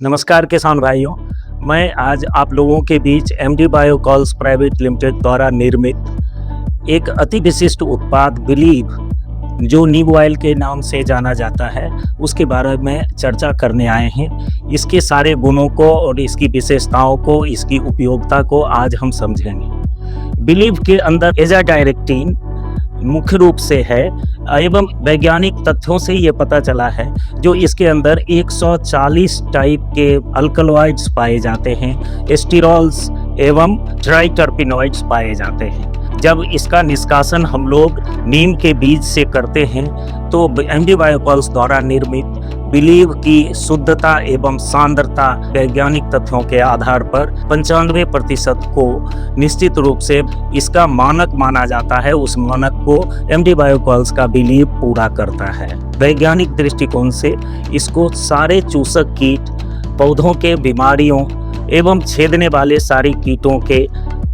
नमस्कार किसान भाइयों, मैं आज आप लोगों के बीच एमडी बायोकॉल्स प्राइवेट लिमिटेड द्वारा निर्मित एक अति विशिष्ट उत्पाद बिलीव जो नीम ऑयल के नाम से जाना जाता है उसके बारे में चर्चा करने आए हैं। इसके सारे गुणों को और इसकी विशेषताओं को, इसकी उपयोगिता को आज हम समझेंगे। बिलीव के अंदर एजाडायरेक्टिन मुख्य रूप से है एवं वैज्ञानिक तथ्यों से ये पता चला है जो इसके अंदर 140 टाइप के अल्कलॉइड्स पाए जाते हैं, एस्टिरॉल्स एवं ट्राइटर्पिनॉइड्स पाए जाते हैं। जब इसका निष्कासन हम लोग नीम के बीज से करते हैं तो एमडी बायोकॉल्स द्वारा निर्मित बिलीव की शुद्धता एवं सांद्रता वैज्ञानिक तथ्यों के आधार पर 95% को निश्चित रूप से इसका मानक माना जाता है। उस मानक को एमडी बायोकॉल्स का बिलीव पूरा करता है। वैज्ञानिक दृष्टिकोण से इसको सारे चूसक कीट, पौधों के बीमारियों एवं छेदने वाले सारे कीटों के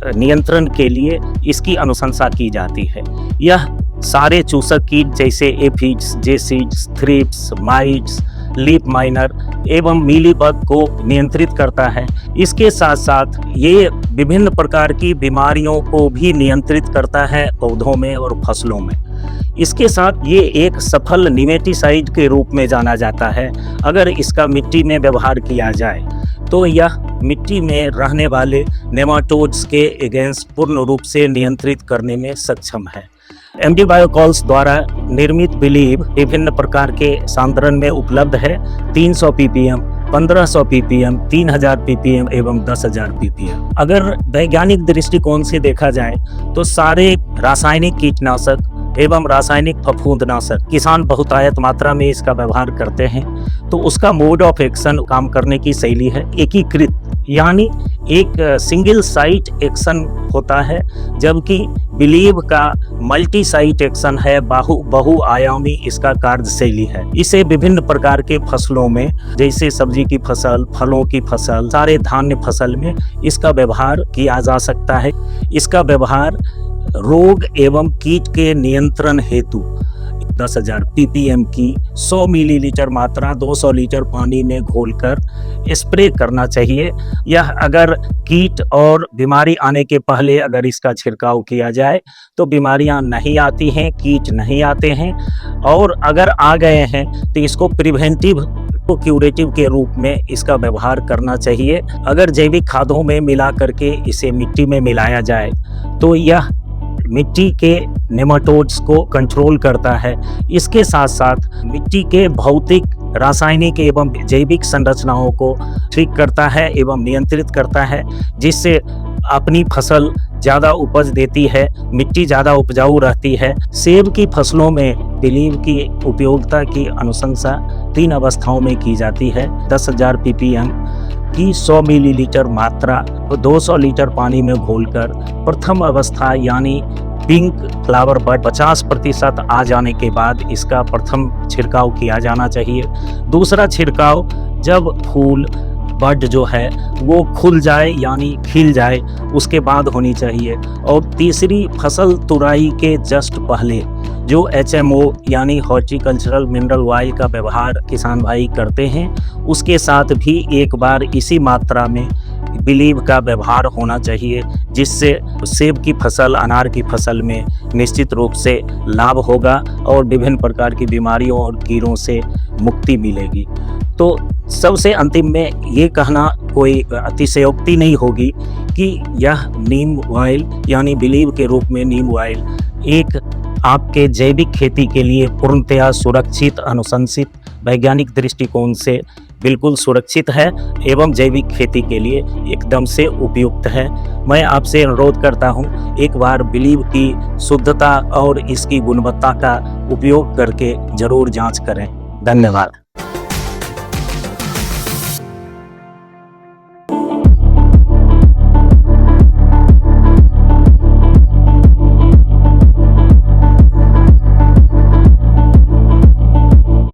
नियंत्रण के लिए इसकी अनुशंसा की जाती है। यह सारे चूसक कीट जैसे aphids, jassids, thrips, mites, leaf miner एवं मीलीबग को नियंत्रित करता है। इसके साथ साथ ये विभिन्न प्रकार की बीमारियों को भी नियंत्रित करता है पौधों में और फसलों में। इसके साथ ये एक सफल निमेटिसाइड के रूप में जाना जाता है। अगर इसका मिट्टी में व्यवहार किया जाए तो यह मिट्टी में रहने वाले नेमाटोड्स के अगेंस्ट पूर्ण रूप से नियंत्रित करने में सक्षम है। एमडी बायोकॉल्स द्वारा निर्मित बिलीव विभिन्न प्रकार के सांद्रण में उपलब्ध है। 300 ppm, 1500 ppm, 3000 ppm एवं 10,000 ppm। अगर वैज्ञानिक दृष्टिकोण से देखा जाए तो सारे रासायनिक कीटनाशक एवं रासायनिक फफूंदनाशक किसान बहुतायत मात्रा में इसका व्यवहार करते हैं, तो उसका मोड ऑफ एक्शन, काम करने की शैली है एकीकृत, यानी एक सिंगल साइट एक्शन होता है, जबकि बिलीव का मल्टी साइट एक्शन है, बहुआयामी इसका कार्यशैली है। इसे विभिन्न प्रकार के फसलों में जैसे सब्जी की फसल, फलों की फसल, सारे धान्य फसल में इसका व्यवहार किया जा सकता है। इसका व्यवहार रोग एवं कीट के नियंत्रण हेतु 10,000 ppm की 100 मिलीलीटर मात्रा 200 लीटर पानी में घोलकर स्प्रे करना चाहिए। यह अगर कीट और बीमारी आने के पहले अगर इसका छिड़काव किया जाए तो बीमारियां नहीं आती हैं, कीट नहीं आते हैं, और अगर आ गए हैं तो इसको प्रिवेंटिव तो क्यूरेटिव के रूप में इसका व्यवहार करना चाहिए। अगर जैविक खादों में मिला करके इसे मिट्टी में मिलाया जाए तो यह मिट्टी के नेमाटोड्स को कंट्रोल करता है। इसके साथ साथ मिट्टी के भौतिक, रासायनिक एवं जैविक संरचनाओं को ठीक करता है एवं नियंत्रित करता है, जिससे अपनी फसल ज़्यादा उपज देती है, मिट्टी ज़्यादा उपजाऊ रहती है। सेब की फसलों में बिलीव की उपयोगिता की अनुशंसा 3 अवस्थाओं में की जाती है। 10,000 ppm की 100 मिलीलीटर मात्रा 200 लीटर पानी में घोलकर प्रथम अवस्था यानी पिंक फ्लावर बड 50% आ जाने के बाद इसका प्रथम छिड़काव किया जाना चाहिए। दूसरा छिड़काव जब फूल बड जो है वो खुल जाए यानी खिल जाए उसके बाद होनी चाहिए। और तीसरी फसल तुराई के जस्ट पहले जो HMO यानी हॉर्टिकल्चरल मिनरल ऑयल का व्यवहार किसान भाई करते हैं, उसके साथ भी एक बार इसी मात्रा में बिलीव का व्यवहार होना चाहिए, जिससे सेब की फसल, अनार की फसल में निश्चित रूप से लाभ होगा और विभिन्न प्रकार की बीमारियों और कीड़ों से मुक्ति मिलेगी। तो सबसे अंतिम में ये कहना कोई अतिशयोक्ति नहीं होगी कि यह नीम ऑयल यानी बिलीव के रूप में नीम ऑयल एक आपके जैविक खेती के लिए पूर्णतया सुरक्षित, अनुशंसित, वैज्ञानिक दृष्टिकोण से बिल्कुल सुरक्षित है एवं जैविक खेती के लिए एकदम से उपयुक्त है। मैं आपसे अनुरोध करता हूं, एक बार बिलीव की शुद्धता और इसकी गुणवत्ता का उपयोग करके जरूर जांच करें। धन्यवाद।